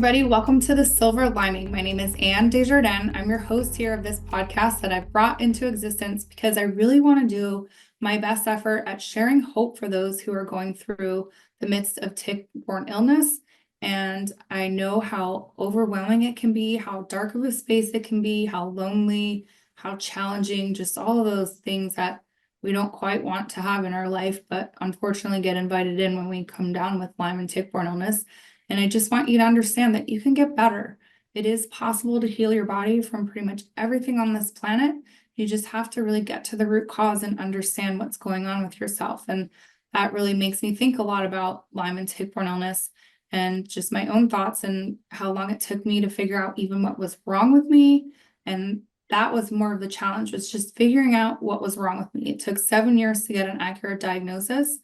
everybody. Welcome to the Silver Lyming. My name is Anne Desjardins. I'm your host here of this podcast that I've brought into existence because I really want to do my best effort at sharing hope for those who are going through the midst of tick-borne illness. And I know how overwhelming it can be, how dark of a space it can be, how lonely, how challenging, just all of those things that we don't quite want to have in our life, but unfortunately get invited in when we come down with Lyme and tick-borne illness. And I just want you to understand that you can get better. It is possible to heal your body from pretty much everything on this planet. You just have to really get to the root cause and understand what's going on with yourself. And that really makes me think a lot about Lyme and tick-borne illness and just my own thoughts and how long it took me to figure out even what was wrong with me. And that was more of the challenge, was just figuring out what was wrong with me. It took 7 years to get an accurate diagnosis.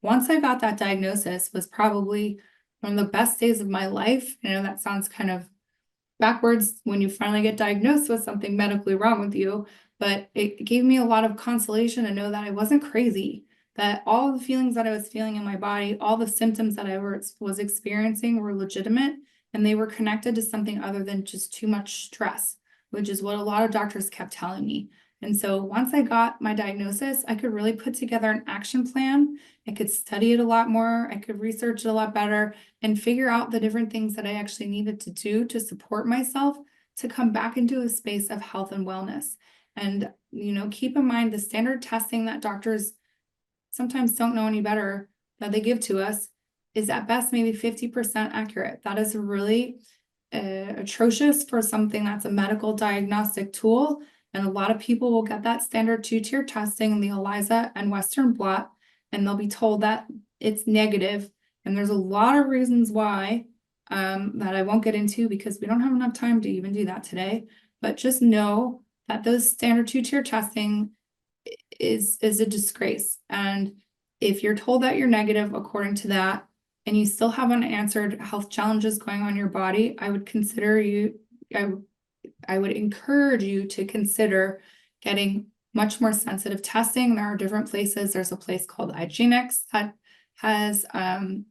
Once I got that diagnosis, was probably one of the best days of my life. I know that sounds kind of backwards when you finally get diagnosed with something medically wrong with you, but it gave me a lot of consolation to know that I wasn't crazy, that all the feelings that I was feeling in my body, all the symptoms that I was experiencing were legitimate, and they were connected to something other than just too much stress, which is what a lot of doctors kept telling me. And so once I got my diagnosis, I could really put together an action plan. I could study it a lot more. I could research it a lot better and figure out the different things that I actually needed to do to support myself to come back into a space of health and wellness. And, keep in mind the standard testing that doctors sometimes don't know any better that they give to us is at best maybe 50% accurate. That is really atrocious for something that's a medical diagnostic tool. And a lot of people will get that standard 2-tier testing, the ELISA and Western blot, and they'll be told that it's negative. And there's a lot of reasons why that I won't get into because we don't have enough time to even do that today. But just know that those standard 2-tier testing is a disgrace. And if you're told that you're negative according to that, and you still have unanswered health challenges going on in your body, I would encourage you to consider getting much more sensitive testing. There are different places. There's a place called IGeneX that has,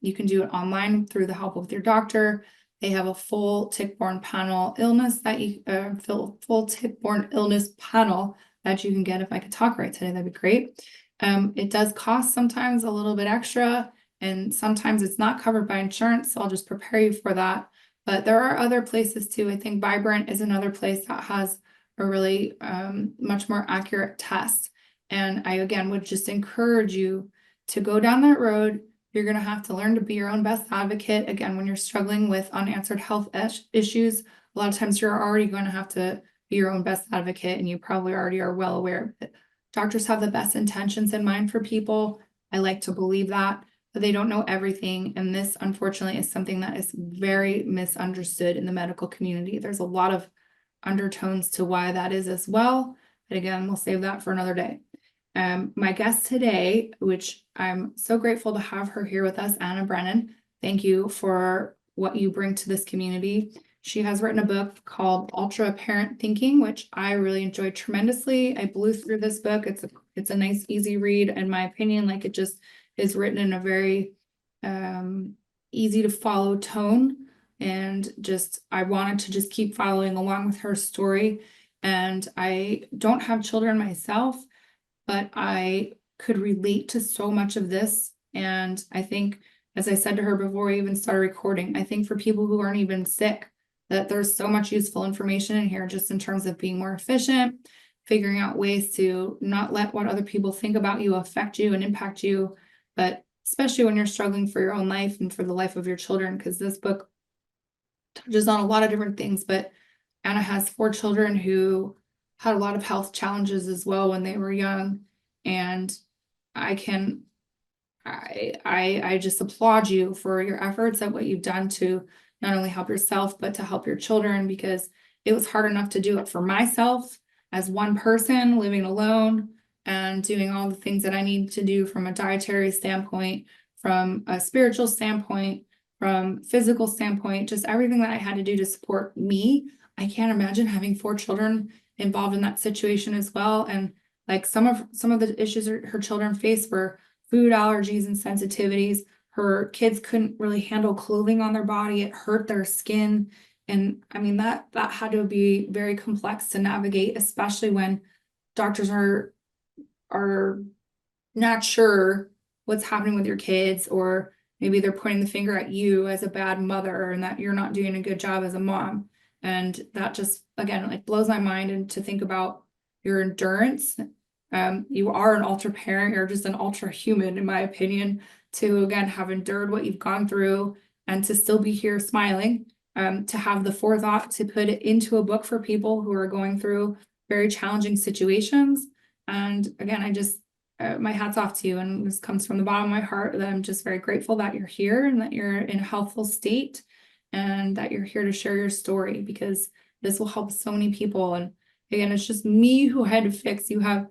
you can do it online through the help of your doctor. They have a full tick-borne panel illness that you, full tick-borne illness panel that you can get. If I could talk right today, that'd be great. It does cost sometimes a little bit extra, and sometimes it's not covered by insurance. So I'll just prepare you for that. But there are other places too. I think Vibrant is another place that has a really much more accurate test. And I, again, would just encourage you to go down that road. You're going to have to learn to be your own best advocate. Again, when you're struggling with unanswered health issues, a lot of times you're already going to have to be your own best advocate, and you probably already are well aware of it. Doctors have the best intentions in mind for people. I like to believe that. But they don't know everything. And this, unfortunately, is something that is very misunderstood in the medical community. There's a lot of undertones to why that is as well. But again, we'll save that for another day. My guest today, which I'm so grateful to have her here with us, Anna Brennan. Thank you for what you bring to this community. She has written a book called Ultraparent Thinking, which I really enjoyed tremendously. I blew through this book. It's a nice, easy read, in my opinion. Like, it just is written in a very easy to follow tone. And I wanted to just keep following along with her story. And I don't have children myself, but I could relate to so much of this. And I think, as I said to her before we even started recording, I think for people who aren't even sick, that there's so much useful information in here just in terms of being more efficient, figuring out ways to not let what other people think about you affect you and impact you, but especially when you're struggling for your own life and for the life of your children, because this book touches on a lot of different things. But Anna has 4 children who had a lot of health challenges as well when they were young. And I just applaud you for your efforts at what you've done to not only help yourself, but to help your children, because it was hard enough to do it for myself as one person living alone and doing all the things that I need to do from a dietary standpoint, from a spiritual standpoint, from physical standpoint, just everything that I had to do to support me. I can't imagine having 4 children involved in that situation as well. And like some of the issues her children faced were food allergies and sensitivities. her kids couldn't really handle clothing on their body. It hurt their skin. And I mean, that had to be very complex to navigate, especially when doctors are not sure what's happening with your kids, or maybe they're pointing the finger at you as a bad mother and that you're not doing a good job as a mom. And that just, again, like blows my mind. And to think about your endurance, you are an ultra parent, you're just an ultra human, in my opinion, to again have endured what you've gone through and to still be here smiling, to have the forethought to put it into a book for people who are going through very challenging situations. And again, I just, my hat's off to you, and this comes from the bottom of my heart that I'm just very grateful that you're here and that you're in a healthful state and that you're here to share your story, because this will help so many people. And again, it's just me who had to fix. You have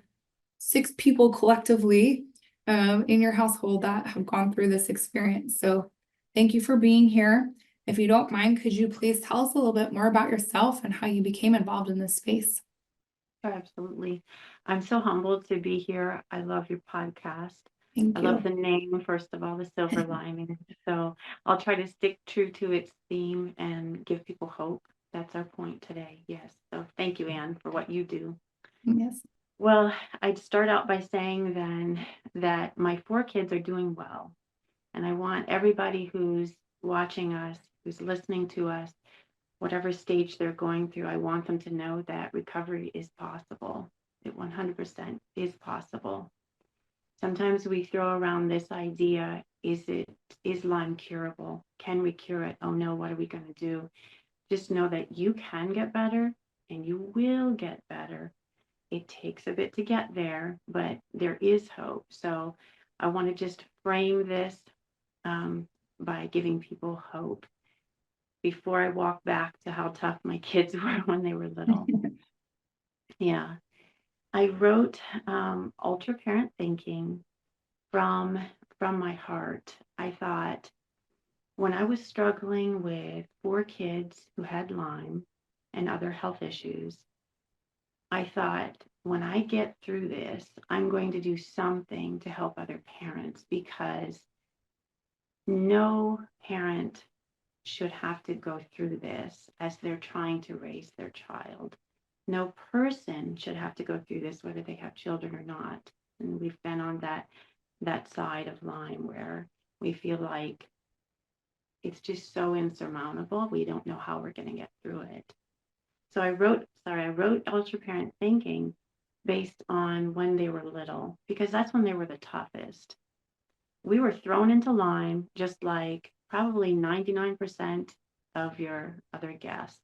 6 people collectively in your household that have gone through this experience. So thank you for being here. If you don't mind, could you please tell us a little bit more about yourself and how you became involved in this space? Sure, absolutely. I'm so humbled to be here. I love your podcast. Thank I love you. the name, first of all, the Silver Lyming. So I'll try to stick true to its theme and give people hope. That's our point today. Yes. So thank you, Anne, for what you do. Yes. Well, I'd start out by saying then that my 4 kids are doing well. And I want everybody who's watching us, who's listening to us, whatever stage they're going through, I want them to know that recovery is possible. It 100% is possible. Sometimes we throw around this idea, is Lyme curable? Can we cure it? Oh no, what are we going to do? Just know that you can get better and you will get better. It takes a bit to get there, but there is hope. So I want to just frame this by giving people hope before I walk back to how tough my kids were when they were little. Yeah. I wrote Ultraparent Thinking from my heart. I thought when I was struggling with 4 kids who had Lyme and other health issues, I thought when I get through this, I'm going to do something to help other parents, because no parent should have to go through this as they're trying to raise their child. No person should have to go through this, whether they have children or not. And we've been on that side of Lyme where we feel like it's just so insurmountable. We don't know how we're going to get through it. So I wrote Ultraparent Thinking based on when they were little, because that's when they were the toughest. We were thrown into Lyme just like probably 99% of your other guests.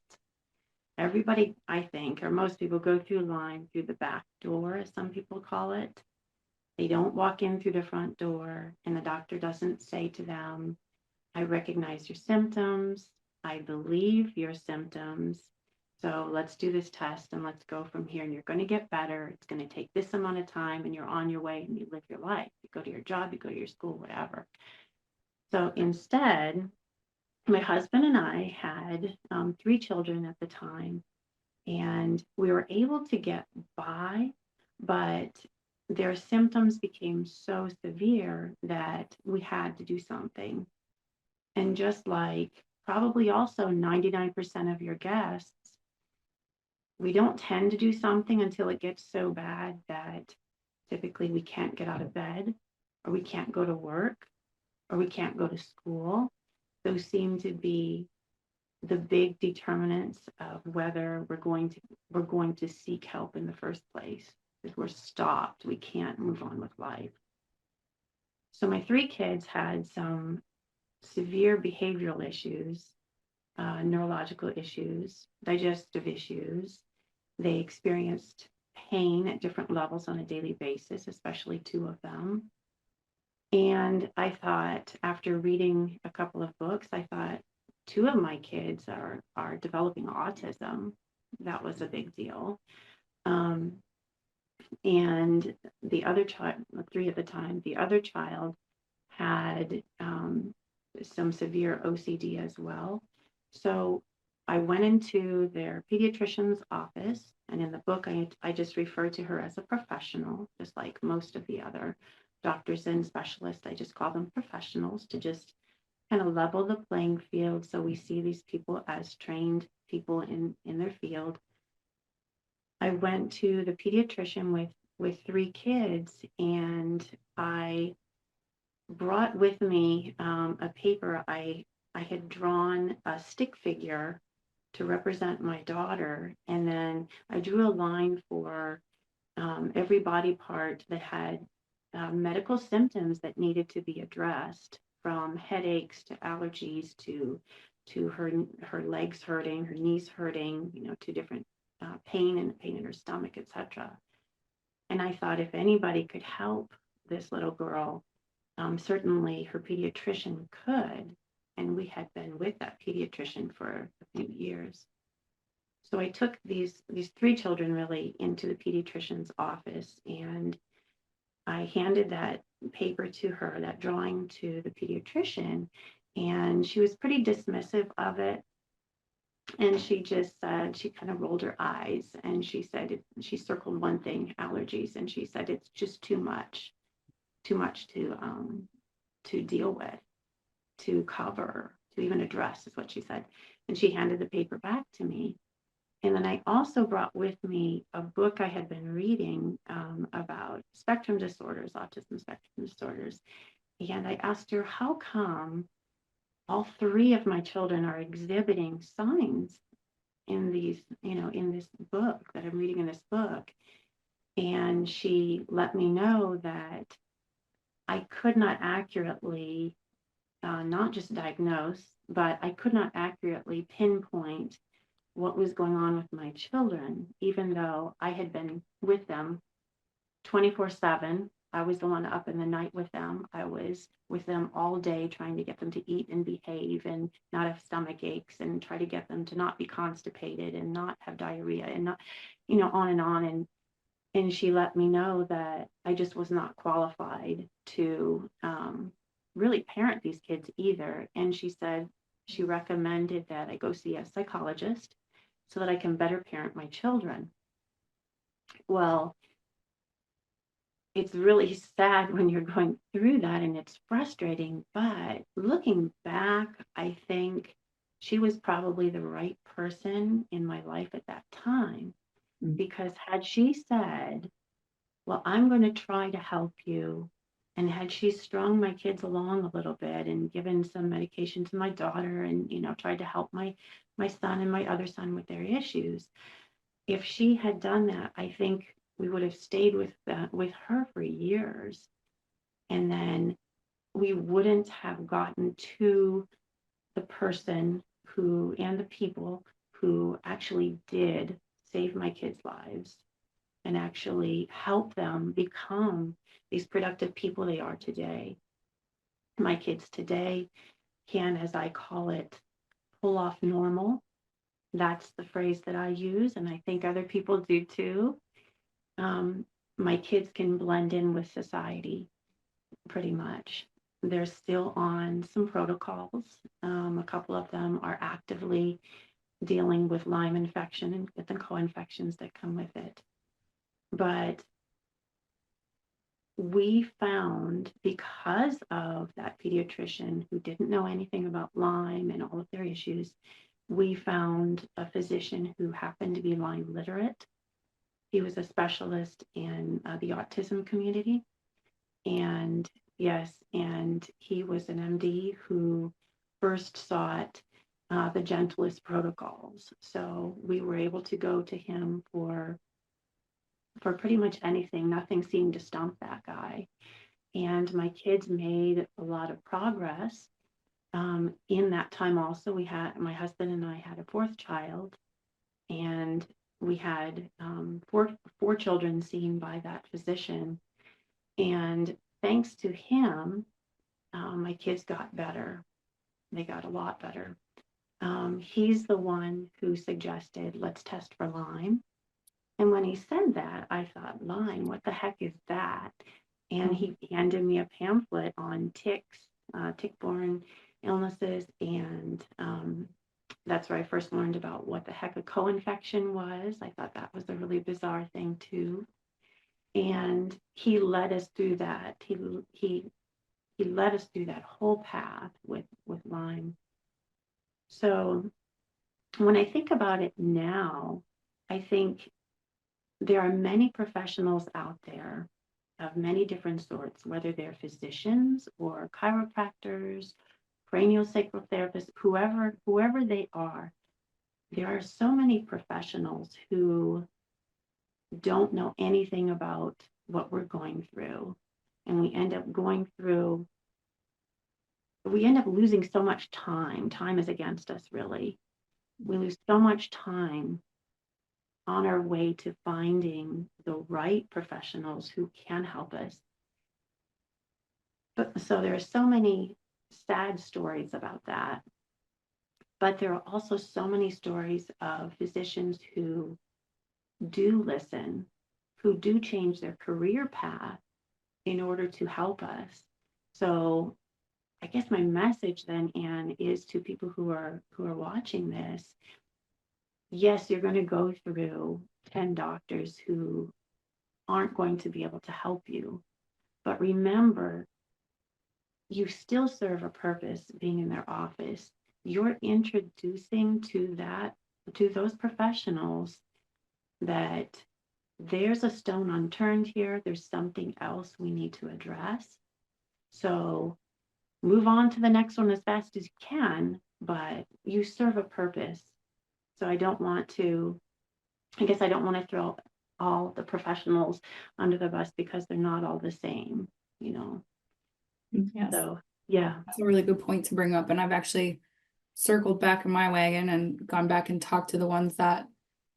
Everybody, I think, or most people, go through Lyme through the back door, as some people call it. They don't walk in through the front door, and the doctor doesn't say to them, I recognize your symptoms, I believe your symptoms, so let's do this test and let's go from here, and you're going to get better. It's going to take this amount of time, and you're on your way, and you live your life. You go to your job, you go to your school, whatever. So instead, my husband and I had 3 children at the time, and we were able to get by, but their symptoms became so severe that we had to do something. And just like probably also 99% of your guests, we don't tend to do something until it gets so bad that typically we can't get out of bed, or we can't go to work, or we can't go to school. Those seem to be the big determinants of whether we're going to seek help in the first place. If we're stopped, we can't move on with life. So my 3 kids had some severe behavioral issues, neurological issues, digestive issues. They experienced pain at different levels on a daily basis, especially 2 of them. And I thought, after reading a couple of books, I thought 2 of my kids are developing autism. That was a big deal. And the other child, 3 at the time, the other child had some severe OCD as well. So I went into their pediatrician's office, and in the book, I just referred to her as a professional, just like most of the other doctors and specialists. I just call them professionals to just kind of level the playing field so we see these people as trained people in their field. I went to the pediatrician with 3 kids, and I brought with me a paper. I had drawn a stick figure to represent my daughter, and then I drew a line for every body part that had medical symptoms that needed to be addressed, from headaches to allergies to her legs hurting, her knees hurting, to different pain in her stomach, etc. And I thought if anybody could help this little girl, certainly her pediatrician could. And we had been with that pediatrician for a few years. So I took these 3 children really into the pediatrician's office, and I handed that paper to her, that drawing, to the pediatrician, and she was pretty dismissive of it. And she just said, she kind of rolled her eyes, and she said, she circled one thing, allergies, and she said, it's just too much to deal with, to cover, to even address, is what she said. And she handed the paper back to me. And then I also brought with me a book I had been reading about spectrum disorders, autism spectrum disorders. And I asked her, how come all 3 of my children are exhibiting signs in these, in this book that I'm reading in this book? And she let me know that I could not accurately, not just diagnose, but I could not accurately pinpoint what was going on with my children, even though I had been with them 24/7. I was the one up in the night with them. I was with them all day trying to get them to eat and behave and not have stomach aches, and try to get them to not be constipated and not have diarrhea, and not, on and on. And she let me know that I just was not qualified to really parent these kids either. And she said she recommended that I go see a psychologist so that I can better parent my children. Well, it's really sad when you're going through that, and it's frustrating. But looking back, I think she was probably the right person in my life at that time. Because had she said, well, I'm going to try to help you, and had she strung my kids along a little bit and given some medication to my daughter, and tried to help my son and my other son with their issues, if she had done that, I think we would have stayed with her for years, and then we wouldn't have gotten to the person who, and the people who actually did save my kids' lives and actually help them become these productive people they are today. My kids today can, as I call it, pull off normal. That's the phrase that I use, and I think other people do too. My kids can blend in with society pretty much. They're still on some protocols. A couple of them are actively dealing with Lyme infection and with the co-infections that come with it. But we found, because of that pediatrician who didn't know anything about Lyme and all of their issues, we found a physician who happened to be Lyme literate. He was a specialist in the autism community. And yes, and he was an MD who first sought the gentlest protocols. So we were able to go to him for pretty much anything. Nothing seemed to stump that guy. And my kids made a lot of progress. In that time also, my husband and I had a 4th child, and we had four children seen by that physician. And thanks to him, my kids got better. They got a lot better. He's the one who suggested, let's test for Lyme. And when he said that, I thought, Lyme, what the heck is that? And he handed me a pamphlet on ticks, tick-borne illnesses. And that's where I first learned about what the heck a co-infection was. I thought that was a really bizarre thing too. And he led us through that. He led us through that whole path with Lyme. So when I think about it now, I think there are many professionals out there of many different sorts, whether they're physicians or chiropractors, craniosacral therapists, whoever they are. There are so many professionals who don't know anything about what we're going through. And we end up losing so much time. Time is against us, really. We lose so much time on our way to finding the right professionals who can help us. But so there are so many sad stories about that. But there are also so many stories of physicians who do listen, who do change their career path in order to help us. So I guess my message then, Anne, is to people who are watching this. Yes, you're going to go through 10 doctors who aren't going to be able to help you. But remember, you still serve a purpose being in their office. You're introducing to those professionals that there's a stone unturned here. There's something else we need to address. So move on to the next one as fast as you can, but you serve a purpose. So I don't want to throw all the professionals under the bus because they're not all the same, you know. Yes. So yeah. That's a really good point to bring up. And I've actually circled back in my wagon and gone back and talked to the ones that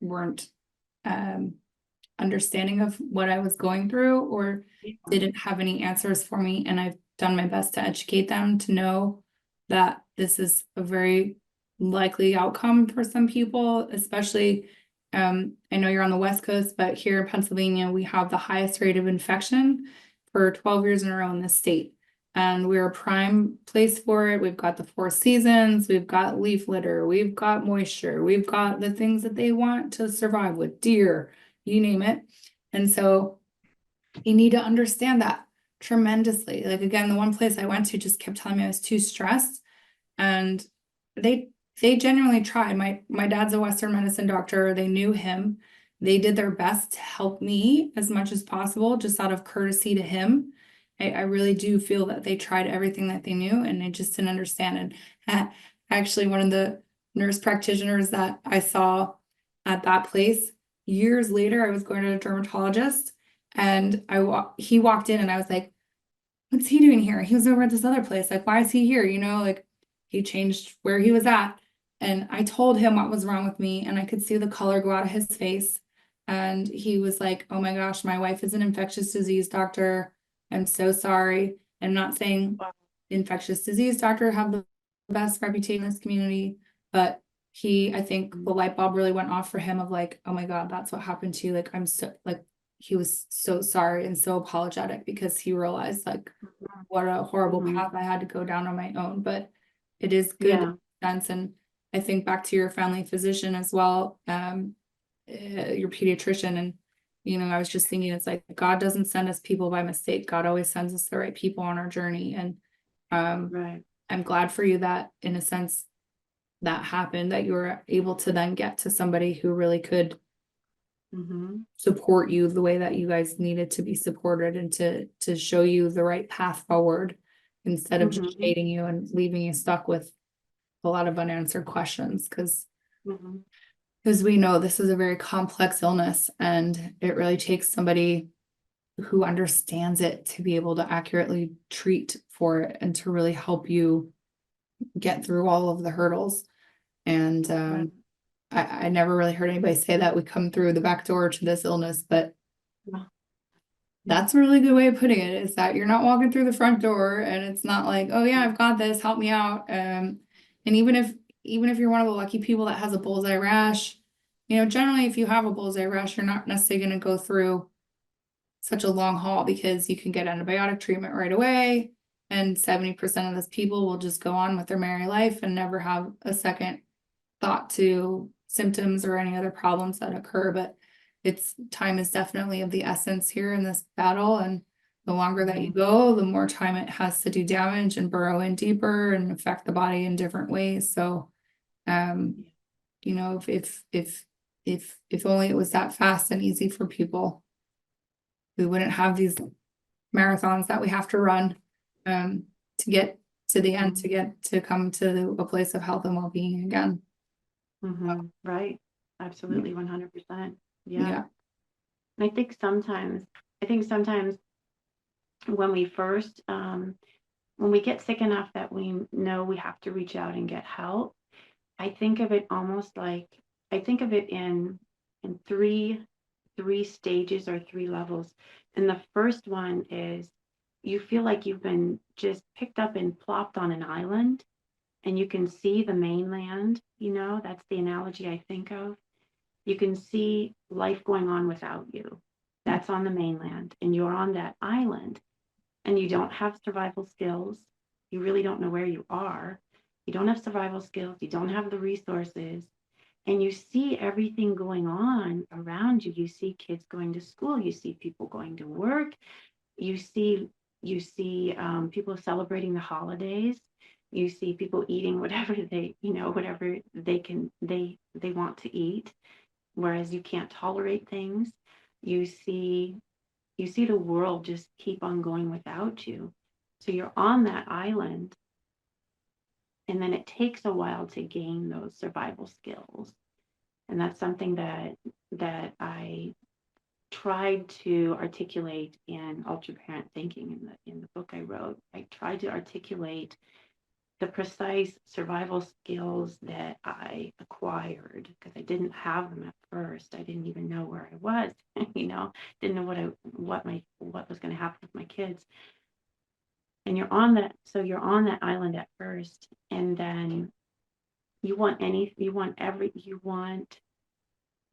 weren't understanding of what I was going through or didn't have any answers for me. And I've done my best to educate them to know that this is a very likely outcome for some people, especially I know you're on the West Coast, but here in Pennsylvania, we have the highest rate of infection for 12 years in a row in the state. And we're a prime place for it. We've got the 4 seasons, we've got leaf litter, we've got moisture, we've got the things that they want to survive with, deer, you name it. And so you need to understand that tremendously. Like, again, the one place I went to just kept telling me I was too stressed. And they genuinely tried. My dad's a Western medicine doctor. They knew him. They did their best to help me as much as possible, just out of courtesy to him. I really do feel that they tried everything that they knew and they just didn't understand. And actually, one of the nurse practitioners that I saw at that place, years later, I was going to a dermatologist and he walked in and I was like, what's he doing here? He was over at this other place. Like, why is he here? You know, like he changed where he was at. And I told him what was wrong with me and I could see the color go out of his face. And he was like, oh my gosh, my wife is an infectious disease doctor. I'm so sorry. I'm not saying infectious disease doctor have the best reputation in this community, but I think the light bulb really went off for him of like, oh my God, that's what happened to you. Like, I'm so like, he was so sorry and so apologetic because he realized like what a horrible path I had to go down on my own. But it is good sense. And I think back to your family physician as well, your pediatrician. And, you know, I was just thinking, it's like, God doesn't send us people by mistake. God always sends us the right people on our journey. And I'm glad for you that in a sense that happened, that you were able to then get to somebody who really could support you the way that you guys needed to be supported and to show you the right path forward instead of just shading you and leaving you stuck with a lot of unanswered questions. Because we know this is a very complex illness and it really takes somebody who understands it to be able to accurately treat for it and to really help you get through all of the hurdles. And I never really heard anybody say that we come through the back door to this illness, but that's a really good way of putting it, is that you're not walking through the front door and it's not like, oh yeah, I've got this, help me out. And even if you're one of the lucky people that has a bullseye rash, you know, generally if you have a bullseye rash, you're not necessarily going to go through such a long haul because you can get antibiotic treatment right away. And 70% of those people will just go on with their merry life and never have a second thought to symptoms or any other problems that occur. But time is definitely of the essence here in this battle. And the longer that you go, the more time it has to do damage and burrow in deeper and affect the body in different ways. So, you know, if only it was that fast and easy for people, we wouldn't have these marathons that we have to run, to get to the end, to come to a place of health and well-being again. Right. Absolutely. 100%. Yeah. And I think sometimes when we first, when we get sick enough that we know we have to reach out and get help, I think of it almost like, I think of it in three stages or three levels. And the first one is you feel like you've been just picked up and plopped on an island and you can see the mainland, you know, that's the analogy I think of. You can see life going on without you. That's on the mainland, and you're on that island, and you don't have survival skills. You really don't know where you are. You don't have survival skills. You don't have the resources. And you see everything going on around you. You see kids going to school. You see people going to work. You see people celebrating the holidays. You see people eating whatever whatever they want to eat, whereas you can't tolerate things. You see the world just keep on going without you. So you're on that island, and then it takes a while to gain those survival skills. And that's something that I tried to articulate in Ultraparent Thinking, in the book I wrote. I tried to articulate the precise survival skills that I acquired, because I didn't have them at first. I didn't even know where I was, didn't know what was going to happen with my kids. And you're on that island at first, and then you want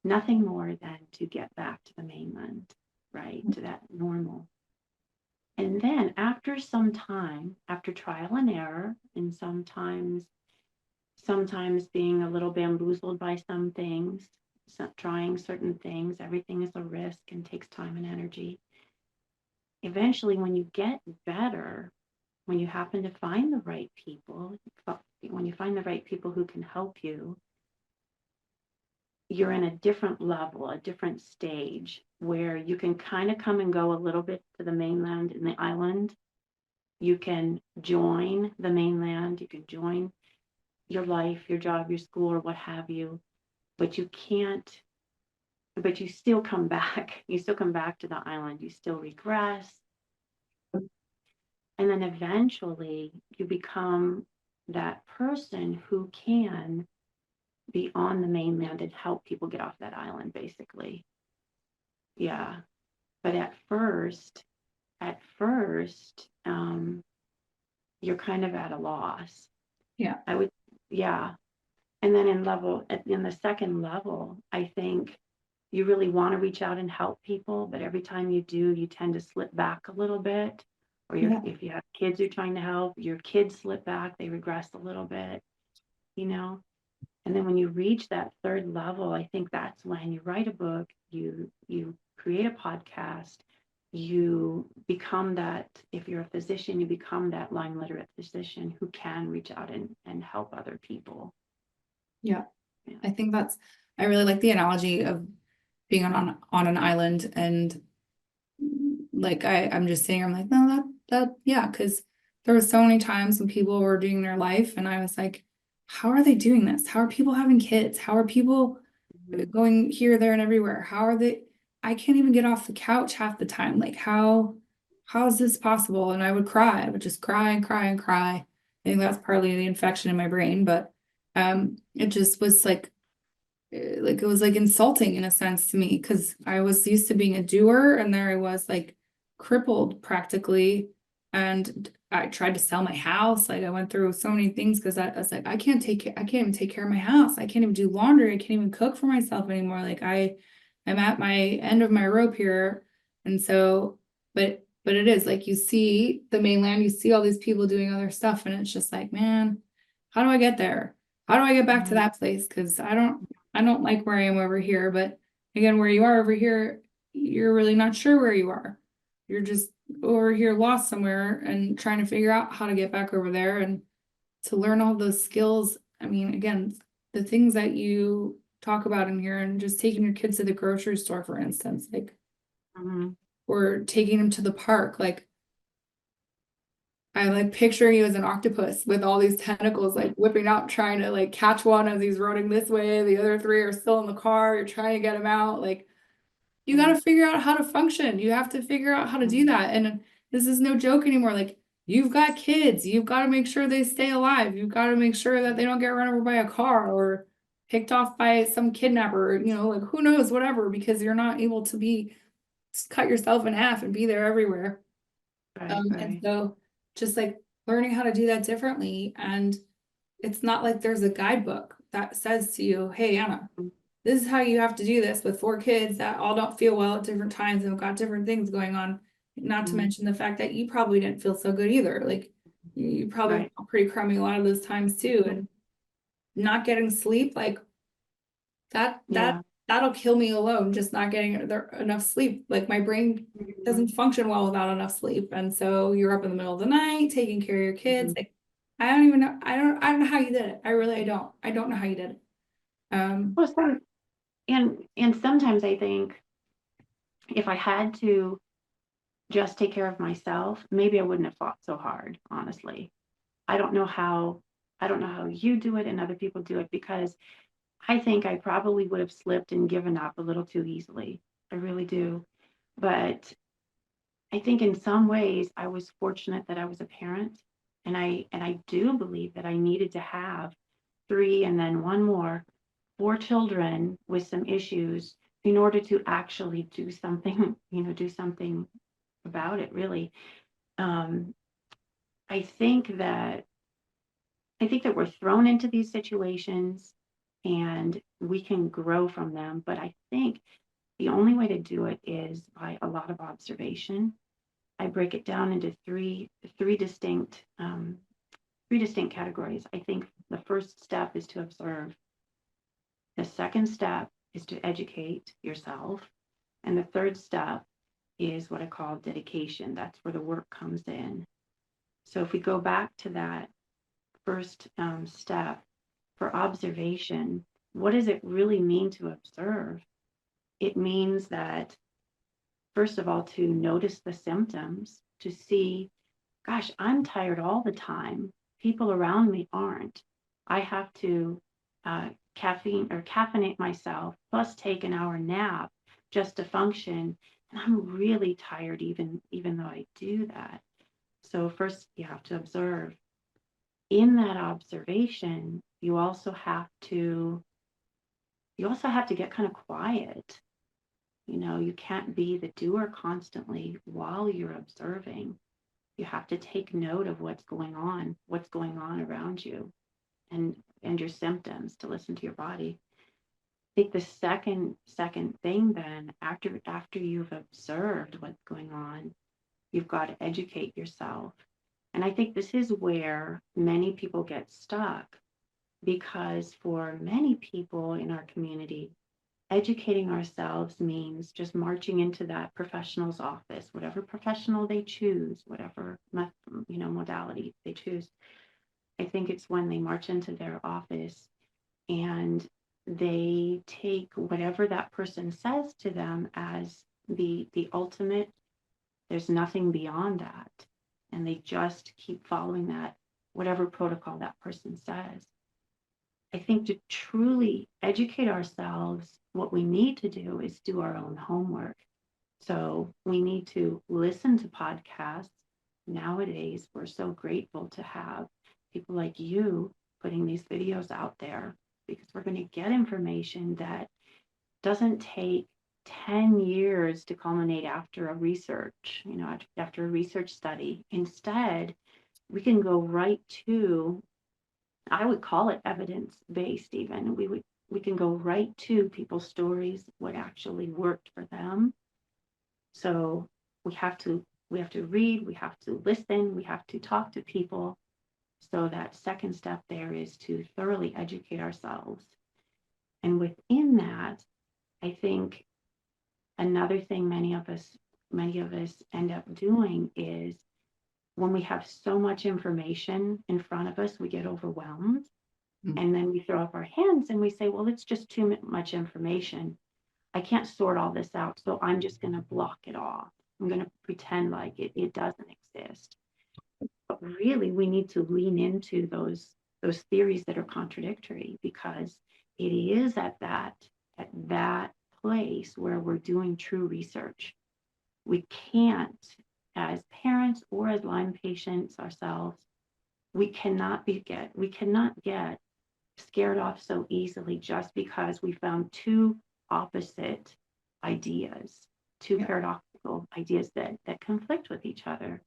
nothing more than to get back to the mainland, right? To that normal. And then after some time, after trial and error, and sometimes being a little bamboozled by some things, trying certain things, everything is a risk and takes time and energy. Eventually, when you get better, when you happen to find the right people, when you find the right people who can help you, you're in a different level, a different stage, where you can kind of come and go a little bit to the mainland and the island. You can join the mainland, you can join your life, your job, your school, or what have you, but you still come back. You still come back to the island, you still regress. And then eventually you become that person who can be on the mainland and help people get off that island, basically. Yeah. But at first, you're kind of at a loss. Yeah. And then in the second level, I think you really want to reach out and help people, but every time you do, you tend to slip back a little bit. Or if you have kids you're trying to help, your kids slip back, they regress a little bit, And then when you reach that third level, I think that's when you write a book, you create a podcast, you become that. If you're a physician, you become that Lyme literate physician who can reach out and help other people. Yeah. I think I really like the analogy of being on an island, and like I'm just saying, I'm like, no, yeah, because there were so many times when people were doing their life and I was like, how are they doing this? How are people having kids? How are people going here, there, and everywhere? How are they? I can't even get off the couch half the time. Like, how is this possible? And I would cry. I would just cry and cry and cry. I think that's partly the infection in my brain, but it just was like it was like insulting in a sense to me, because I was used to being a doer, and there I was like crippled practically. And I tried to sell my house. Like I went through so many things because I was like, I can't even take care of my house. I can't even do laundry. I can't even cook for myself anymore. Like I'm at my end of my rope here. And so, but it is like, you see the mainland, you see all these people doing other stuff, and it's just like, man, how do I get there? How do I get back to that place? Because I don't like where I am over here, but again, where you are over here, you're really not sure where you are. You're just over here lost somewhere and trying to figure out how to get back over there and to learn all those skills. I mean, again, the things that you talk about in here and just taking your kids to the grocery store, for instance, like, or taking them to the park, like, I like picturing you as an octopus with all these tentacles like whipping out, trying to like catch one as he's running this way. The other three are still in the car. You're trying to get him out. Like, you got to figure out how to function. You have to figure out how to do that. And this is no joke anymore. Like, you've got kids. You've got to make sure they stay alive. You've got to make sure that they don't get run over by a car or picked off by some kidnapper, like who knows, whatever, because you're not able to just cut yourself in half and be there everywhere. And so just like learning how to do that differently. And it's not like there's a guidebook that says to you, hey, Anna, this is how you have to do this with 4 kids that all don't feel well at different times and have got different things going on. Not to mention the fact that you probably didn't feel so good either. Like you probably felt pretty crummy a lot of those times too. And not getting sleep, like that'll kill me alone, just not getting enough sleep. Like my brain doesn't function well without enough sleep. And so you're up in the middle of the night taking care of your kids. Like I don't even know. I don't know how you did it. I really don't. I don't know how you did it. Well, and sometimes I think if I had to just take care of myself, maybe I wouldn't have fought so hard, honestly. I don't know how you do it and other people do it, because I think I probably would have slipped and given up a little too easily. I really do. But I think in some ways I was fortunate that I was a parent, and I do believe that I needed to have 3 and then one more, 4 children with some issues in order to actually do something, do something about it, really. Um, I think that we're thrown into these situations and we can grow from them, but I think the only way to do it is by a lot of observation. I break it down into three distinct categories. I think the first step is to observe. The second step is to educate yourself. And the third step is what I call dedication. That's where the work comes in. So if we go back to that first step for observation, what does it really mean to observe? It means that, first of all, to notice the symptoms, to see, gosh, I'm tired all the time. People around me aren't. I have to caffeinate myself, plus take an hour nap just to function. And I'm really tired even though I do that. So first you have to observe. In that observation, you also have to get kind of quiet. You can't be the doer constantly while you're observing. You have to take note of what's going on around you, and your symptoms, to listen to your body. I think the second thing then, after you've observed what's going on, you've got to educate yourself. And I think this is where many people get stuck, because for many people in our community, educating ourselves means just marching into that professional's office, whatever professional they choose, whatever modality they choose. I think it's when they march into their office and they take whatever that person says to them as the ultimate. There's nothing beyond that, and they just keep following that, whatever protocol that person says. I think to truly educate ourselves, what we need to do is do our own homework. So we need to listen to podcasts. Nowadays, we're so grateful to have people like you putting these videos out there, because we're going to get information that doesn't take 10 years to culminate after a research, after a research study. Instead, we can go right to, I would call it evidence-based even. We can go right to people's stories, what actually worked for them. So we have to read, we have to listen, we have to talk to people. So that second step there is to thoroughly educate ourselves. And within that, I think another thing many of us end up doing is when we have so much information in front of us, we get overwhelmed. Mm. And then we throw up our hands and we say, well, it's just too much information. I can't sort all this out, so I'm just going to block it off. I'm going to pretend like it doesn't exist. But really, we need to lean into those theories that are contradictory, because it is at that place where we're doing true research. We can't, as parents or as Lyme patients ourselves, we cannot get scared off so easily just because we found two opposite ideas, two Yeah. paradoxical ideas that conflict with each other.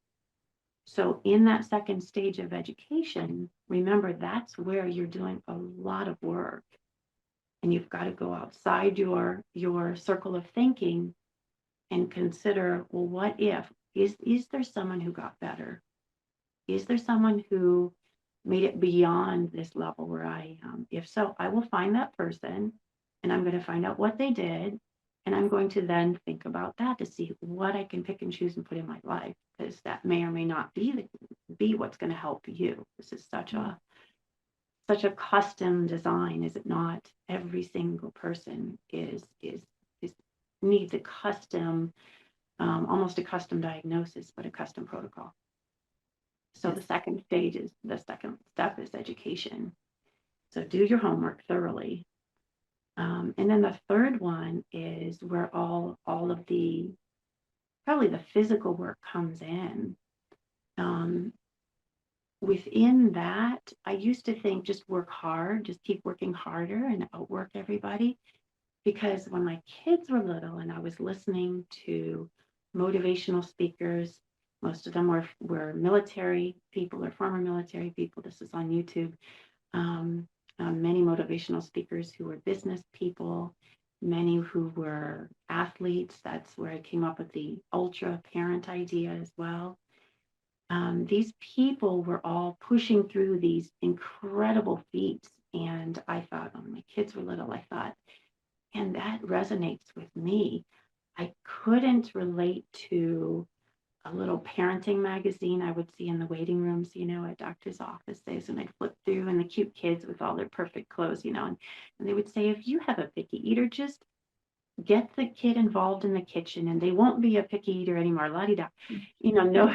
So in that second stage of education, remember, that's where you're doing a lot of work, and you've got to go outside your circle of thinking and consider, well, what if, is there someone who got better? Is there someone who made it beyond this level where I am? If so, I will find that person, and I'm going to find out what they did. And I'm going to then think about that to see what I can pick and choose and put in my life, because that may or may not be what's going to help you. This is such a custom design, is it not? Every single person needs a custom, almost a custom diagnosis, but a custom protocol. So Yes. the second step is education. So do your homework thoroughly. And then the third one is where all of probably the physical work comes in. Within that, I used to think just work hard, just keep working harder and outwork everybody. Because when my kids were little and I was listening to motivational speakers, most of them were military people or former military people. This is on YouTube. Many motivational speakers who were business people, many who were athletes. That's where I came up with the Ultraparent idea as well. These people were all pushing through these incredible feats. And I thought, when my kids were little, I thought, and that resonates with me. I couldn't relate to a little parenting magazine I would see in the waiting rooms, at doctor's offices, and I'd flip through, and the cute kids with all their perfect clothes, and they would say, if you have a picky eater, just get the kid involved in the kitchen and they won't be a picky eater anymore, la-di-da. No,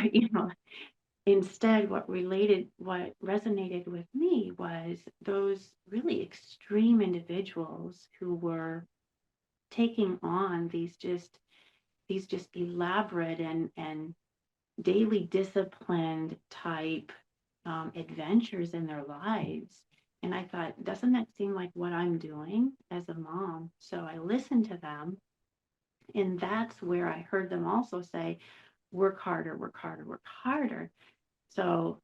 instead, what resonated with me was those really extreme individuals who were taking on these just elaborate and daily disciplined type adventures in their lives. And I thought, doesn't that seem like what I'm doing as a mom? So I listened to them, and that's where I heard them also say, work harder, work harder, work harder. So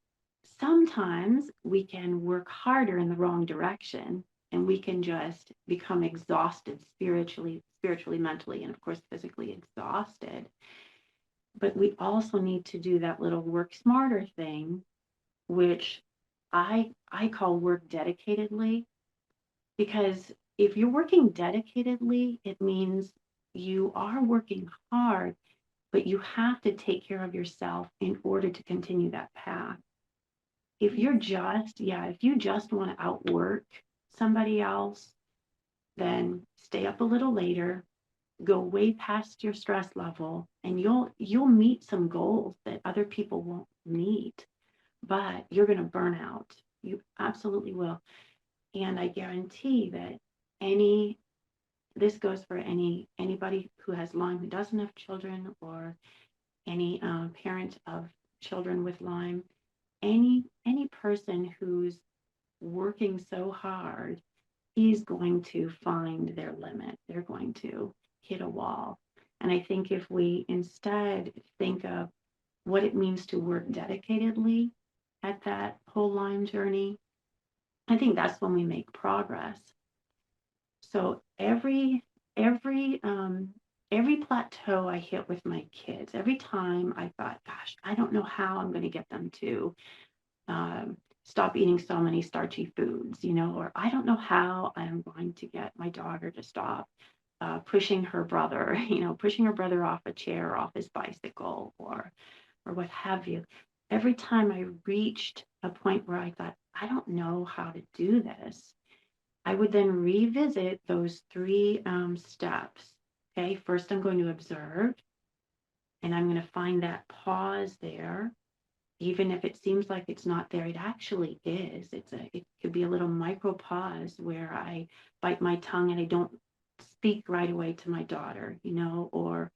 sometimes we can work harder in the wrong direction, and we can just become exhausted spiritually, mentally, and of course physically exhausted. But we also need to do that little work smarter thing, which I call work dedicatedly, because if you're working dedicatedly, it means you are working hard, but you have to take care of yourself in order to continue that path. If you just want to outwork somebody else, then stay up a little later, go way past your stress level, and you'll meet some goals that other people won't meet, but you're going to burn out. You absolutely will. And I guarantee that this goes for anybody who has Lyme who doesn't have children, or any parent of children with Lyme, any person who's working so hard is going to find their limit. They're going to hit a wall. And I think if we instead think of what it means to work dedicatedly at that whole Lyme journey, I think that's when we make progress. So every plateau I hit with my kids, every time I thought, gosh, I don't know how I'm going to get them to stop eating so many starchy foods, or I don't know how I'm going to get my daughter to stop pushing her brother, pushing her brother off a chair, off his bicycle, or what have you. Every time I reached a point where I thought, I don't know how to do this, I would then revisit those three steps. Okay, first I'm going to observe, and I'm going to find that pause there. Even if it seems like it's not there, it actually is. It could be a little micro pause where I bite my tongue and I don't speak right away to my daughter, or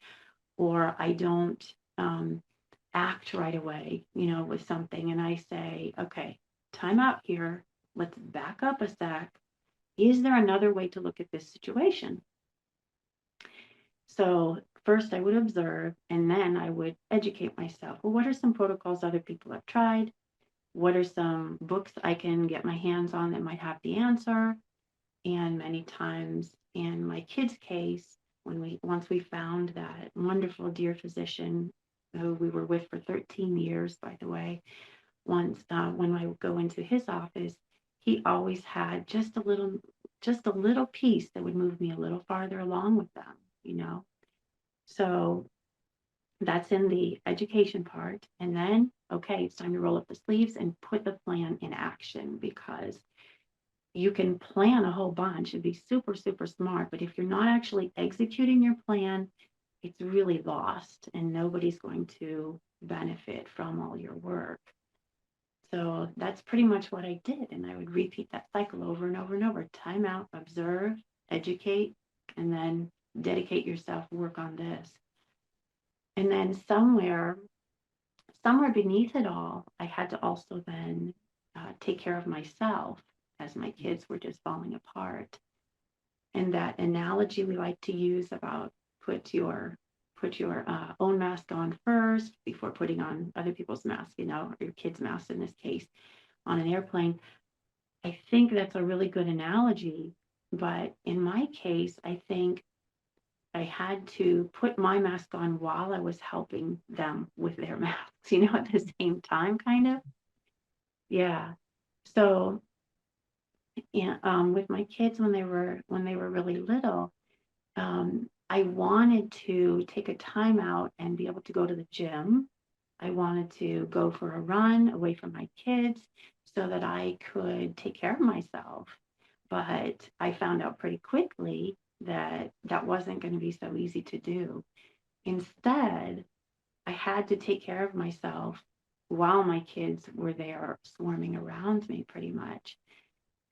I don't act right away, with something, and I say, okay, time out here. Let's back up a sec. Is there another way to look at this situation? So first I would observe, and then I would educate myself. Well, what are some protocols other people have tried? What are some books I can get my hands on that might have the answer? And many times in my kids' case, once we found that wonderful dear physician who we were with for 13 years, by the way, once when I would go into his office, he always had just a little piece that would move me a little farther along with them. So that's in the education part. And then, okay, it's time to roll up the sleeves and put the plan in action, because you can plan a whole bunch and be super, super smart, but if you're not actually executing your plan, it's really lost and nobody's going to benefit from all your work. So that's pretty much what I did. And I would repeat that cycle over and over and over. Time out, observe, educate, and then dedicate yourself, work on this. And then somewhere beneath it all, I had to also then take care of myself as my kids were just falling apart. And that analogy we like to use about put your own mask on first before putting on other people's masks, or your kids' masks in this case, on an airplane. I think that's a really good analogy. But in my case, I think I had to put my mask on while I was helping them with their masks, at the same time, kind of. Yeah. So, yeah, with my kids when they were really little, I wanted to take a time out and be able to go to the gym. I wanted to go for a run away from my kids so that I could take care of myself. But I found out pretty quickly that that wasn't going to be so easy to do. Instead, I had to take care of myself while my kids were there swarming around me pretty much.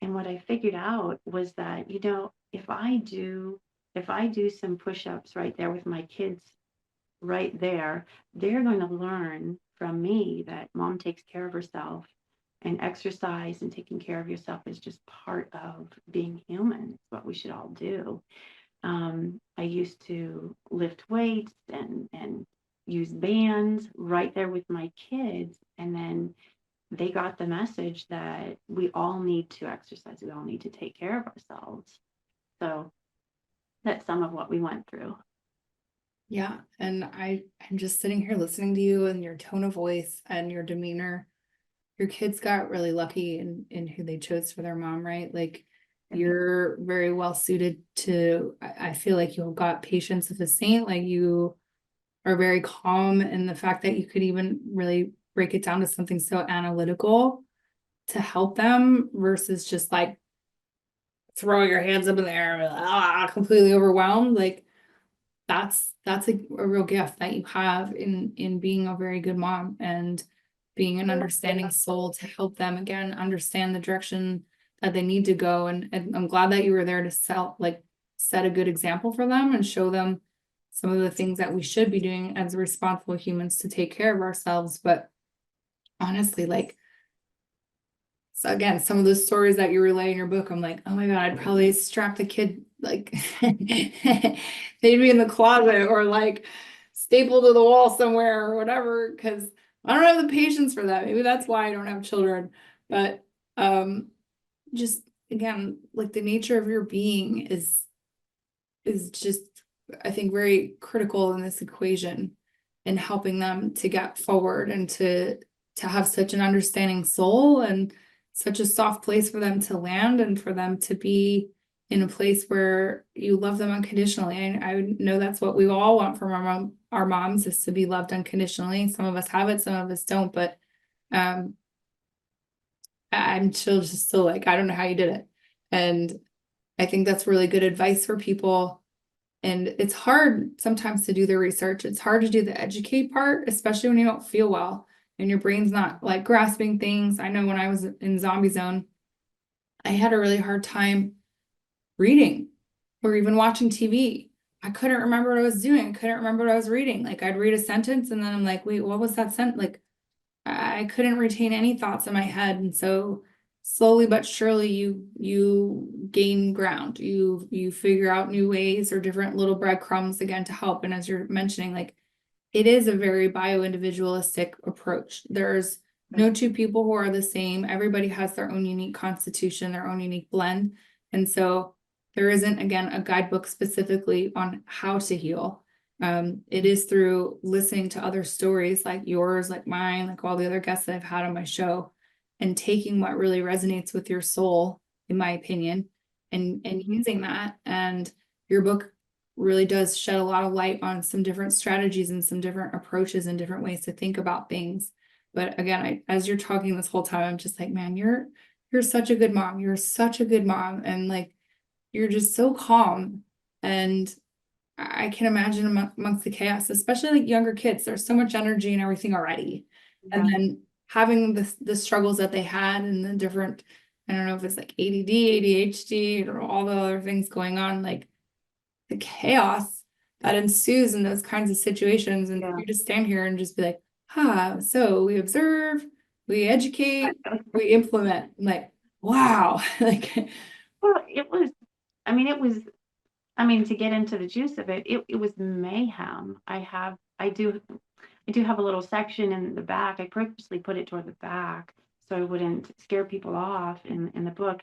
And what I figured out was that, if I do some push-ups right there with my kids right there, they're going to learn from me that mom takes care of herself, and exercise and taking care of yourself is just part of being human. It's what we should all do. I used to lift weights and use bands right there with my kids, and then they got the message that we all need to exercise. We all need to take care of ourselves. So that's some of what we went through. Yeah. And I'm just sitting here listening to you and your tone of voice and your demeanor. Your kids got really lucky in who they chose for their mom, right? Like, you're very well suited to, I feel like you've got patience with a saint. Like, you are very calm in the fact that you could even really break it down to something so analytical to help them versus just like throw your hands up in the air, completely overwhelmed. Like, that's a real gift that you have in being a very good mom and being an understanding soul to help them again understand the direction that they need to go. And I'm glad that you were there to set a good example for them and show them some of the things that we should be doing as responsible humans to take care of ourselves. But honestly, like, so again, some of the stories that you relay in your book, I'm like, oh my God, I'd probably strap the kid, like, they'd be in the closet or like stapled to the wall somewhere or whatever, because I don't have the patience for that. Maybe that's why I don't have children. But just again, like, the nature of your being is just, I think, very critical in this equation in helping them to get forward and to have such an understanding soul and such a soft place for them to land and for them to be in a place where you love them unconditionally. And I know that's what we all want from our moms, is to be loved unconditionally. Some of us have it, some of us don't, but um I'm still like, I don't know how you did it. And I think that's really good advice for people. And it's hard sometimes to do the research. It's hard to do the educate part, especially when you don't feel well and your brain's not like grasping things. I know when I was in zombie zone, I had a really hard time reading or even watching TV. I couldn't remember what I was doing. I couldn't remember what I was reading. Like I'd read a sentence and then I'm like, wait, what was that sentence? Like I couldn't retain any thoughts in my head. And so slowly but surely you gain ground. You figure out new ways or different little breadcrumbs again to help. And as you're mentioning, like it is a very bio-individualistic approach. There's no two people who are the same. Everybody has their own unique constitution, their own unique blend. And so there isn't, again, a guidebook specifically on how to heal. It is through listening to other stories like yours, like mine, like all the other guests that I've had on my show, and taking what really resonates with your soul, in my opinion, and using that. And your book really does shed a lot of light on some different strategies and some different approaches and different ways to think about things. But again, as you're talking this whole time, I'm just like, man, you're such a good mom. You're such a good mom. And like, you're just so calm. And I can imagine amongst the chaos, especially like younger kids, there's so much energy and everything already. And Yeah. then having the struggles that they had and the different, I don't know if it's like ADD, ADHD, or all the other things going on, like the chaos that ensues in those kinds of situations. And Yeah. you just stand here and just be like, so we observe, we educate, we implement. I'm like, wow. Like, Well, it was, I mean, it was, I mean, to get into the juice of it, it was mayhem. I do have a little section in the back. I purposely put it toward the back so I wouldn't scare people off in the book.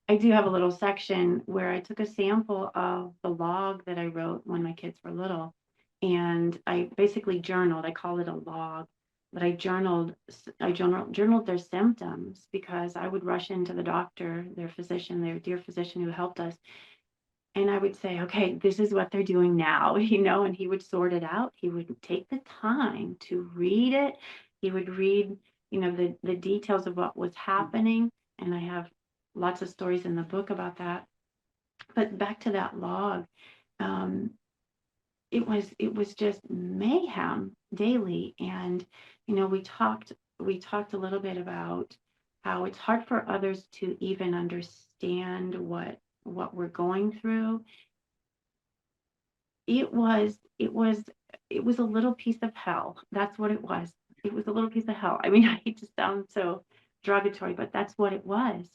I do have a little section where I took a sample of the log that I wrote when my kids were little, and I basically journaled. I call it a log, but I journaled their symptoms because I would rush into the doctor, their physician, their dear physician who helped us, and I would say, okay, this is what they're doing now, and he would sort it out. He would take the time to read it. He would read, the details of what was happening. And I have lots of stories in the book about that. But back to that log, um, it was just mayhem daily. And, we talked a little bit about how it's hard for others to even understand what we're going through. It was a little piece of hell. That's what it was. It was a little piece of hell. I mean, I hate to sound so derogatory, but that's what it was.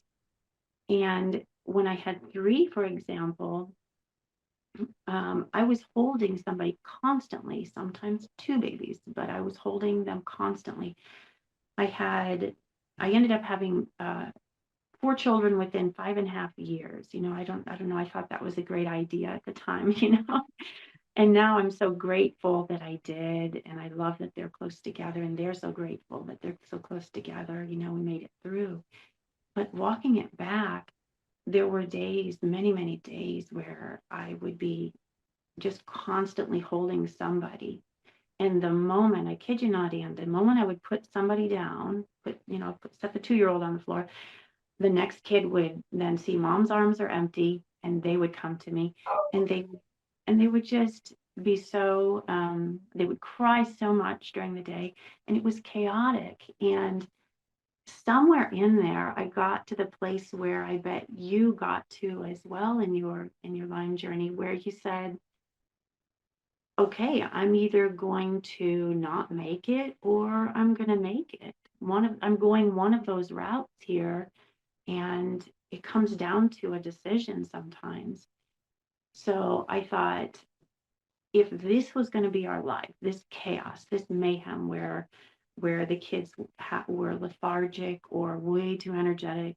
And when I had three, for example, I was holding somebody constantly, sometimes two babies, but I was holding them constantly. I ended up having four children within 5.5 years. I don't know. I thought that was a great idea at the time, And now I'm so grateful that I did. And I love that they're close together. And they're so grateful that they're so close together. We made it through. But walking it back, there were days, many, many days, where I would be just constantly holding somebody. And the moment, I kid you not, Ann, the moment I would put somebody down, set the 2-year-old on the floor, the next kid would then see mom's arms are empty and they would come to me, and they would just be so they would cry so much during the day, and it was chaotic. And somewhere in there I got to the place where I bet you got to as well in your Lyme journey, where you said, okay, I'm either going to not make it or I'm going to make it. I'm going one of those routes here, and it comes down to a decision sometimes. So I thought, if this was going to be our life, this chaos, this mayhem, where the kids were lethargic or way too energetic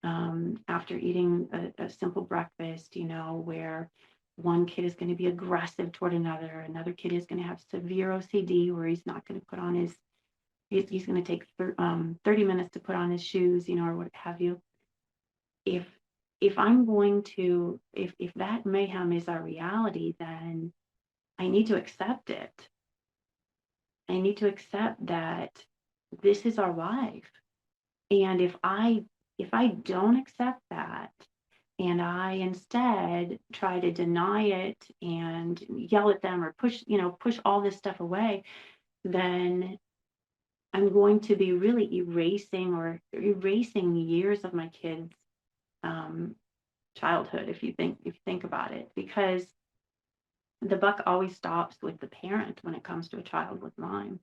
after eating a simple breakfast, where one kid is going to be aggressive toward another kid is going to have severe OCD, where he's not going to put on he's going to take 30 minutes to put on his shoes, or what have you. If if I'm going to, if that mayhem is our reality, then I need to accept it. I need to accept that this is our life. And if I don't accept that, and I instead try to deny it and yell at them or push all this stuff away, then I'm going to be really erasing years of my kids' um, childhood, if you think about it, because the buck always stops with the parent when it comes to a child with Lyme.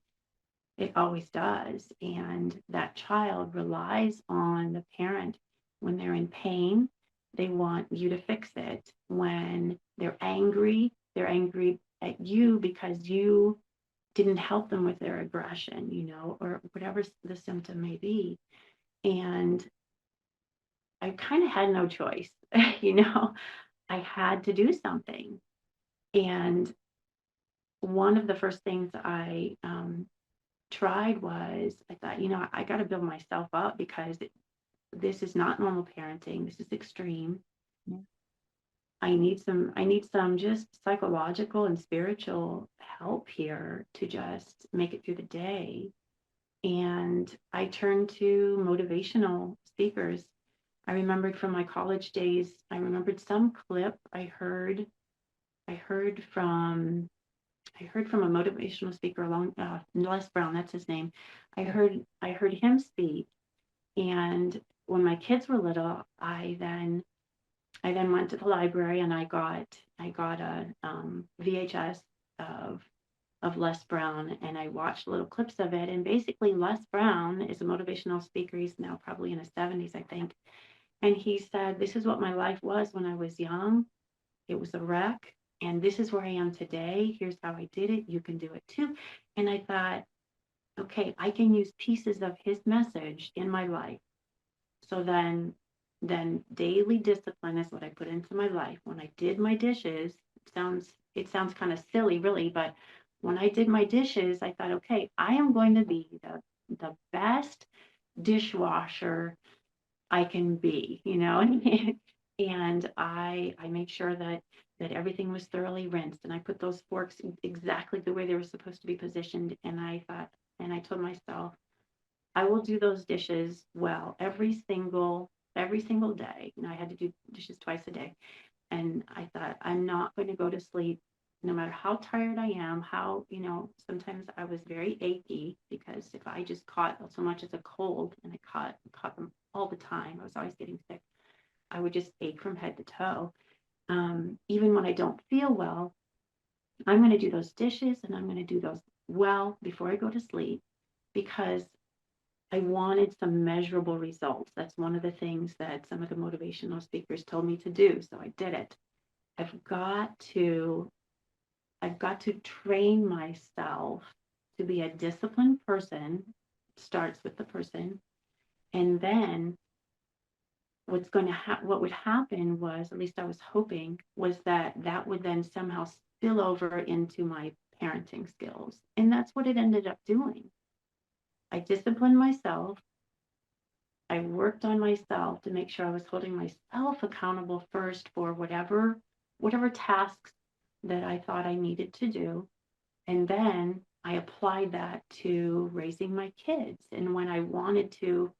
It always does. And that child relies on the parent when they're in pain. They want you to fix it. When they're angry at you because you didn't help them with their aggression, or whatever the symptom may be. And I kind of had no choice, I had to do something. And one of the first things I tried was I thought, I got to build myself up because this is not normal parenting. This is extreme. Yeah. I need some just psychological and spiritual help here to just make it through the day. And I turned to motivational speakers. I remembered from my college days, I remembered some clip I heard from a motivational speaker along Les Brown, that's his name. I heard him speak, and when my kids were little, I then went to the library and I got a VHS of Les Brown, and I watched little clips of it. And basically, Les Brown is a motivational speaker. He's now probably in his 70s, I think. And he said, "This is what my life was when I was young. It was a wreck. And this is where I am today. Here's how I did it. You can do it too." And I thought, okay, I can use pieces of his message in my life. So then daily discipline is what I put into my life. When I did my dishes, it sounds kind of silly, really, but when I did my dishes, I thought, okay, I am going to be the best dishwasher I can be, and I made sure that everything was thoroughly rinsed, and I put those forks exactly the way they were supposed to be positioned. And I told myself, I will do those dishes well every single day. I had to do dishes twice a day. And I thought, I'm not going to go to sleep no matter how tired I am, sometimes I was very achy because if I just caught so much as a cold, and I caught them all the time, I was always getting sick. I would just ache from head to toe. Even when I don't feel well, I'm going to do those dishes and I'm going to do those well before I go to sleep because I wanted some measurable results. That's one of the things that some of the motivational speakers told me to do. So I did it. I've got to train myself to be a disciplined person. It starts with the person. And then what would happen was, at least I was hoping, was that would then somehow spill over into my parenting skills. And that's what it ended up doing. I disciplined myself. I worked on myself to make sure I was holding myself accountable first for whatever tasks that I thought I needed to do. And then I applied that to raising my kids. And when I wanted to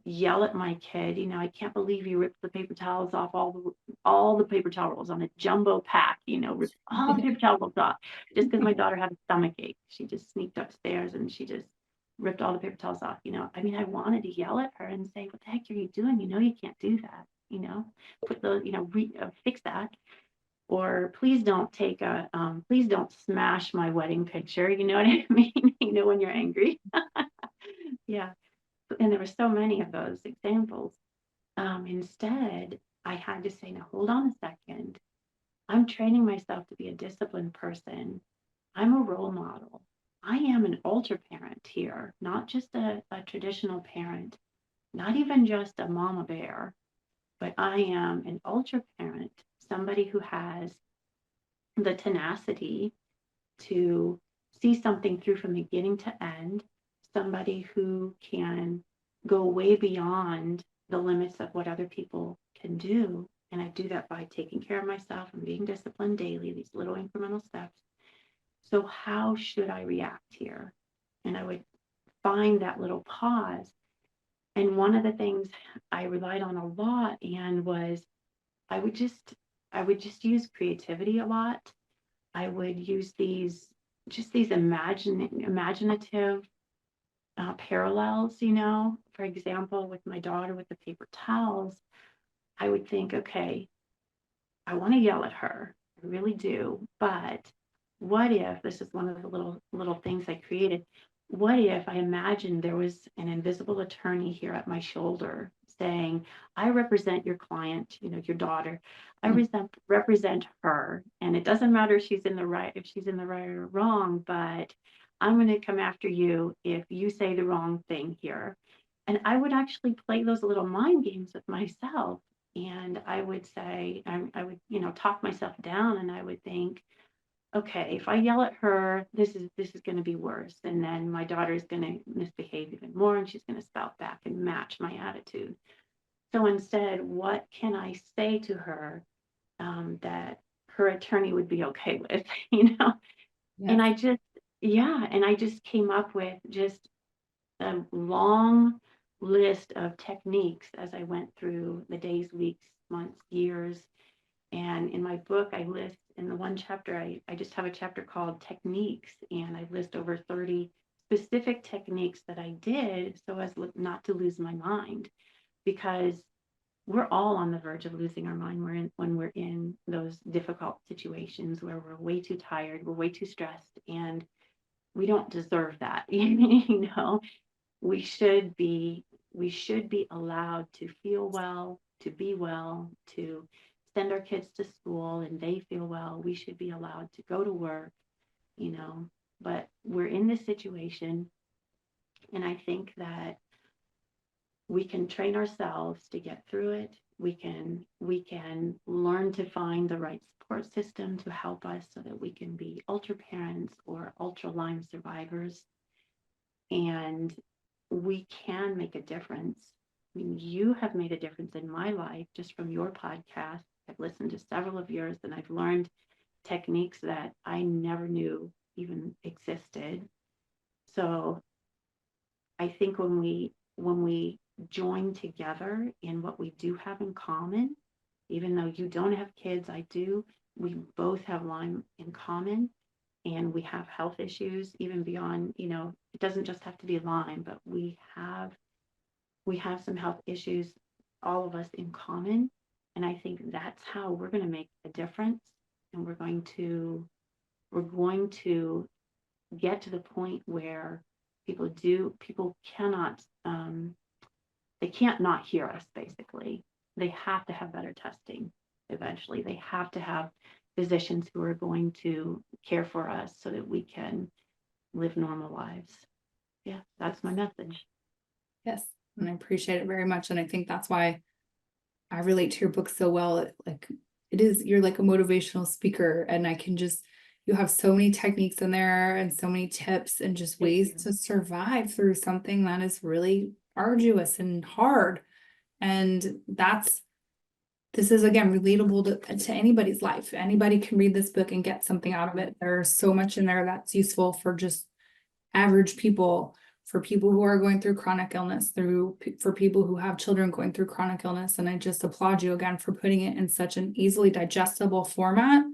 yell at my kid, I can't believe you ripped the paper towels off all the paper towel rolls on a jumbo pack, ripped all the paper towel rolls off just because my daughter had a stomach ache. She just sneaked upstairs and she just ripped all the paper towels off. I wanted to yell at her and say, "What the heck are you doing? You can't do that. Put the, fix that." Or please don't please don't smash my wedding picture. You know what I mean? When you're angry. Yeah. And there were so many of those examples. Instead, I had to say, "Now hold on a second. I'm training myself to be a disciplined person. I'm a role model. I am an ultra parent here, not just a traditional parent, not even just a mama bear, but I am an ultra parent, somebody who has the tenacity to see something through from beginning to end, somebody who can go way beyond the limits of what other people can do. And I do that by taking care of myself and being disciplined daily, these little incremental steps. So how should I react here? And I would find that little pause. And one of the things I relied on a lot, and was I would just use creativity a lot. I would use these imaginative parallels, for example, with my daughter with the paper towels. I would think, okay, I want to yell at her, I really do, but what if, this is one of the little things I created, what if I imagined there was an invisible attorney here at my shoulder saying, I represent your client, your daughter. I represent her, and it doesn't matter if she's in the right or wrong, but I'm going to come after you if you say the wrong thing here. And I would actually play those little mind games with myself. And I would say, I would, talk myself down, and I would think, okay, if I yell at her, this is going to be worse. And then my daughter is going to misbehave even more, and she's going to spout back and match my attitude. So instead, what can I say to her that her attorney would be okay with, Yeah. And I just came up with just a long list of techniques as I went through the days, weeks, months, years. And in my book, I list, in the one chapter, I just have a chapter called Techniques, and I list over 30 specific techniques that I did so as not to lose my mind, because we're all on the verge of losing our mind when we're in those difficult situations where we're way too tired, we're way too stressed, and we don't deserve that. We should be allowed to feel well, to be well, to send our kids to school and they feel well. We should be allowed to go to work, but we're in this situation. And I think that we can train ourselves to get through it. We can learn to find the right support system to help us so that we can be ultra parents or ultra Lyme survivors. And we can make a difference. I mean, you have made a difference in my life just from your podcast. I've listened to several of yours, and I've learned techniques that I never knew even existed. So I think when we join together in what we do have in common, even though you don't have kids, I do, we both have Lyme in common. And we have health issues even beyond, it doesn't just have to be Lyme, but we have some health issues, all of us in common. And I think that's how we're going to make a difference. And we're going to get to the point where people cannot, they can't not hear us, basically. They have to have better testing eventually. They have to have physicians who are going to care for us so that we can live normal lives. Yeah, that's my message. Yes. And I appreciate it very much. And I think that's why I relate to your book so well. You're like a motivational speaker, and you have so many techniques in there and so many tips and just ways to survive through something that is really arduous and hard. And this is, again, relatable to anybody's life. Anybody can read this book and get something out of it. There's so much in there that's useful for just average people, for people who are going through chronic illness, for people who have children going through chronic illness. And I just applaud you again for putting it in such an easily digestible format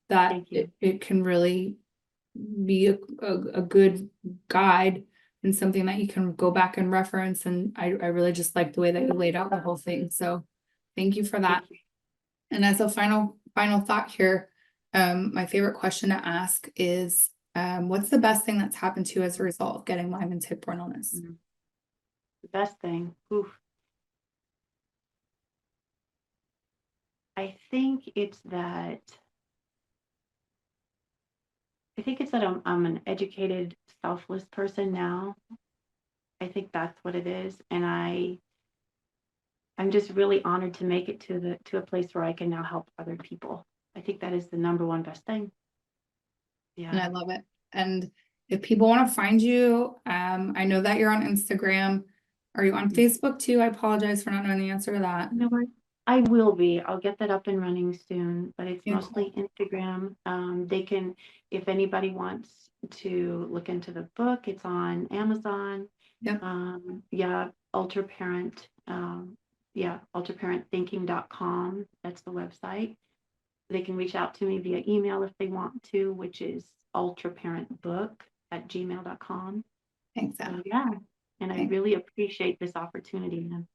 that it can really be a good guide and something that you can go back and reference. And I really just like the way that you laid out the whole thing. So thank you for that. And as a final thought here, my favorite question to ask is, what's the best thing that's happened to you as a result of getting Lyme and tick-borne illness? The best thing, oof. I think it's that I'm an educated, selfless person now. I think that's what it is, and I'm just really honored to make it to a place where I can now help other people. I think that is the number one best thing. Yeah. And I love it. And if people want to find you, I know that you're on Instagram. Are you on Facebook too? I apologize for not knowing the answer to that. You know what? I will be. I'll get that up and running soon, but it's Yeah, mostly Instagram. They can, if anybody wants to look into the book, it's on Amazon. Yep. Yeah, Ultraparent, ultraparentthinking.com. That's the website. They can reach out to me via email if they want to, which is ultraparentbook@gmail.com. Thanks, So Anna. yeah, and I Thanks. really appreciate this opportunity. And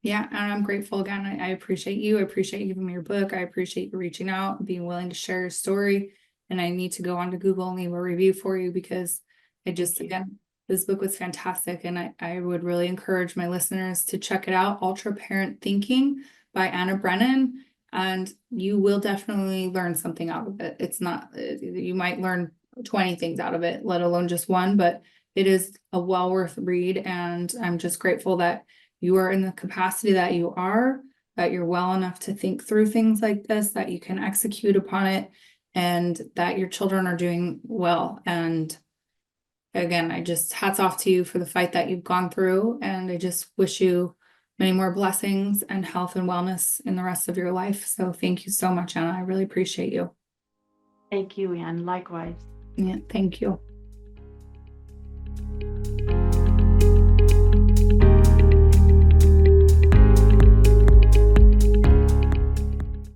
Yeah, and I'm grateful again. I appreciate you. I appreciate you giving me your book. I appreciate you reaching out, being willing to share your story. And I need to go onto Google and leave a review for you because again, this book was fantastic. And I would really encourage my listeners to check it out. Ultraparent Thinking by Anna Brennan. And you will definitely learn something out of it. It's not, you might learn 20 things out of it, let alone just one, but it is a well worth read. And I'm just grateful that you are in the capacity that you are, that you're well enough to think through things like this, that you can execute upon it, and that your children are doing well. And again, I just hats off to you for the fight that you've gone through. And I just wish you many more blessings and health and wellness in the rest of your life. So thank you so much, Anna. I really appreciate you. thank you, Anne. Likewise. Yeah, thank you.